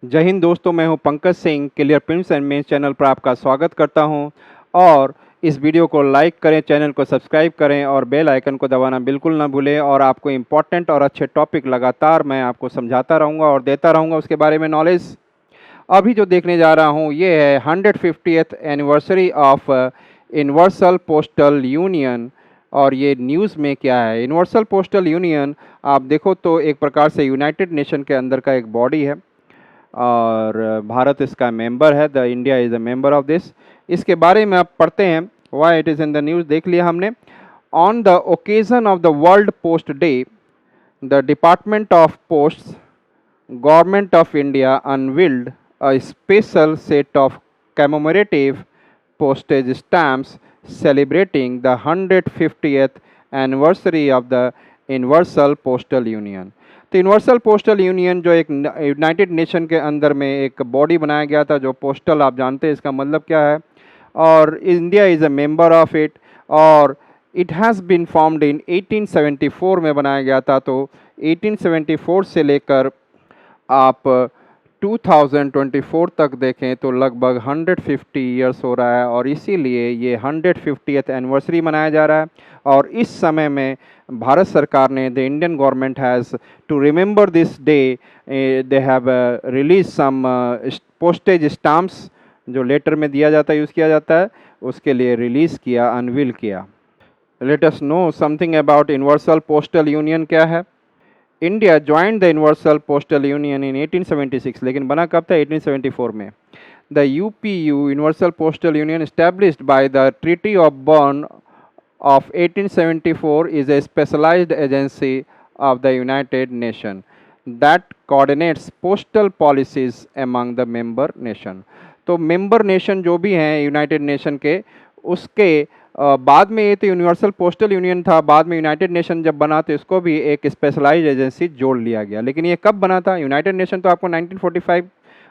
जय हिंद दोस्तों, मैं हूं Pankaj Singh. Clear prints and mains channel पर आपका स्वागत करता हूं और इस वीडियो को लाइक करें, चैनल को सब्सक्राइब करें और बेल आइकन को दबाना बिल्कुल ना भूलें। और आपको इम्पोर्टेंट और अच्छे टॉपिक लगातार मैं आपको समझाता रहूंगा और देता रहूंगा उसके बारे में नॉलेज। अभी जो देखने जा रहा हूं ये है 150th anniversary of universal postal union. और ये न्यूज़ में क्या है, यूनिवर्सल पोस्टल यूनियन आप देखो तो एक प्रकार से यूनाइटेड नेशन के अंदर का एक बॉडी है और भारत इसका मेंबर है। The India is a member of this. इसके बारे में आप पढ़ते हैं, why it is in the news, देख लिया हमने। On the occasion of the world post day, the department of posts government of India unveiled a special set of commemorative postage stamps celebrating the 150th anniversary of the universal postal union. तो universal postal union जो एक United nation के अंदर में एक body बनाया गया था, जो पोस्टल आप जानते हैं इसका मतलब क्या है, और India is a member of it. और it has been formed in 1874 में बनाया गया था। तो 1874 से लेकर आप 2024 तक देखें तो लगभग 150 ईयर्स हो रहा है और इसीलिए ये 150th एनिवर्सरी मनाया जा रहा है। और इस समय में भारत सरकार ने, the Indian government has to remember this day, they have release some postage stamps, जो लेटर में दिया जाता है, यूज़ किया जाता है, उसके लिए रिलीज़ किया, अनवील किया। Let us know something about universal postal union क्या है। India joined the universal postal union in 1876, लेकिन बना कब था? 1874 में। The UPU universal postal union established by the treaty of Berne of 1874 is a specialized agency of the United Nations that coordinates postal policies among the member nation। तो member nation जो भी हैं United nation के, उसके बाद में ये तो यूनिवर्सल पोस्टल यूनियन था, बाद में यूनाइटेड नेशन जब बना तो इसको भी एक स्पेशलाइज्ड एजेंसी जोड़ लिया गया। लेकिन ये कब बना था? यूनाइटेड नेशन तो आपको 1945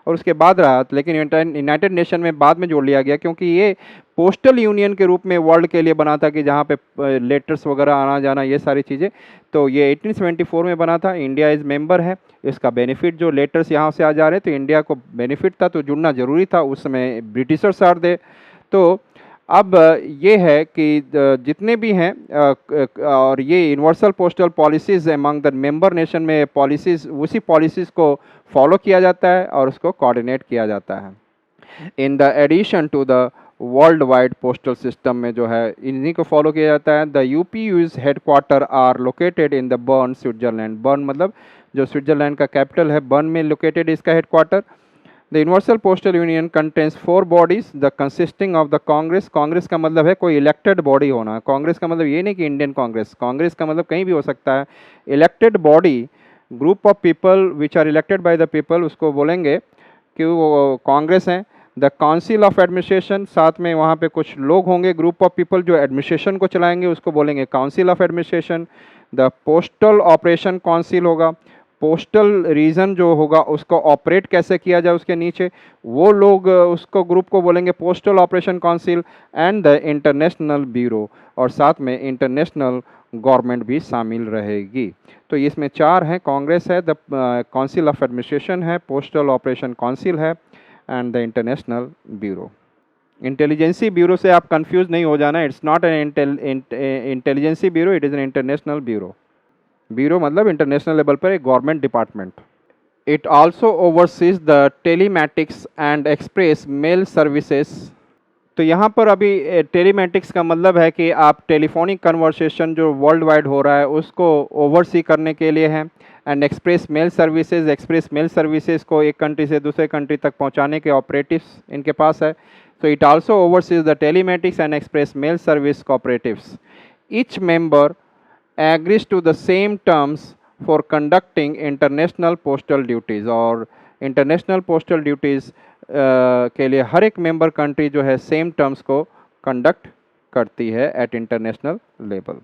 और उसके बाद रहा, लेकिन यूनाइटेड नेशन में बाद में जोड़ लिया गया, क्योंकि ये पोस्टल यूनियन के रूप में वर्ल्ड के लिए बना था कि जहाँ पे लेटर्स वगैरह आना जाना ये सारी चीज़ें। तो ये 1874 में बना था। इंडिया इज़ मेंबर है। इसका बेनिफिट, जो लेटर्स यहाँ से आ जा रहे हैं तो इंडिया को बेनिफिट था, तो जुड़ना ज़रूरी था। उस समय ब्रिटिशर्स आर दे। तो अब ये है कि जितने भी हैं और ये universal postal policies among the member nation में पॉलिसीज़, उसी पॉलिसीज़ को फॉलो किया जाता है और उसको कोऑर्डिनेट किया जाता है। In the addition to the world wide postal system में जो है इन्हीं को फॉलो किया जाता है। The UPU's headquarter are located in the Berne, Switzerland. Berne मतलब जो स्विट्जरलैंड का कैपिटल है, बर्न में लोकेटेड इसका headquarter. The universal postal union contains 4 bodies, the consisting of the Congress. Congress का मतलब है कोई इलेक्टेड बॉडी होना। कांग्रेस का मतलब ये नहीं कि इंडियन कांग्रेस, कांग्रेस का मतलब कहीं भी हो सकता है। Elected body, group of people which are elected by the people, उसको बोलेंगे कि वो कांग्रेस हैं। द काउंसिल ऑफ एडमिनिस्ट्रेशन, साथ में वहाँ पे कुछ लोग होंगे, ग्रुप ऑफ पीपल जो एडमिनिस्ट्रेशन को चलाएंगे, उसको बोलेंगे council of administration. The postal operation council होगा, पोस्टल रीजन जो होगा उसको ऑपरेट कैसे किया जाए उसके नीचे वो लोग, उसको ग्रुप को बोलेंगे postal operation council. And the international bureau, और साथ में इंटरनेशनल गवर्नमेंट भी शामिल रहेगी। तो इसमें 4 हैं, कांग्रेस है, द काउंसिल ऑफ एडमिनिस्ट्रेशन है, पोस्टल ऑपरेशन काउंसिल है, and the international bureau. Intelligency bureau से आप कंफ्यूज नहीं हो जाना, it's not an intelligency bureau, it is an international bureau. Bureau मतलब इंटरनेशनल लेवल पर एक government department. It also oversees the telematics and express mail services. तो यहाँ पर अभी टेलीमैटिक्स का मतलब है कि आप टेलीफोनिक कन्वर्सेशन जो वर्ल्ड वाइड हो रहा है उसको ओवरसी करने के लिए है। And express mail services, express mail services को एक कंट्री से दूसरे कंट्री तक पहुँचाने के ऑपरेटिव्स इनके पास है। So it also oversees the telematics and express mail service cooperatives. Each member agrees to the same terms for conducting international postal duties। और इंटरनेशनल पोस्टल ड्यूटीज़ के लिए हर एक मेंबर कंट्री जो है सेम टर्म्स को conduct करती है eight international level.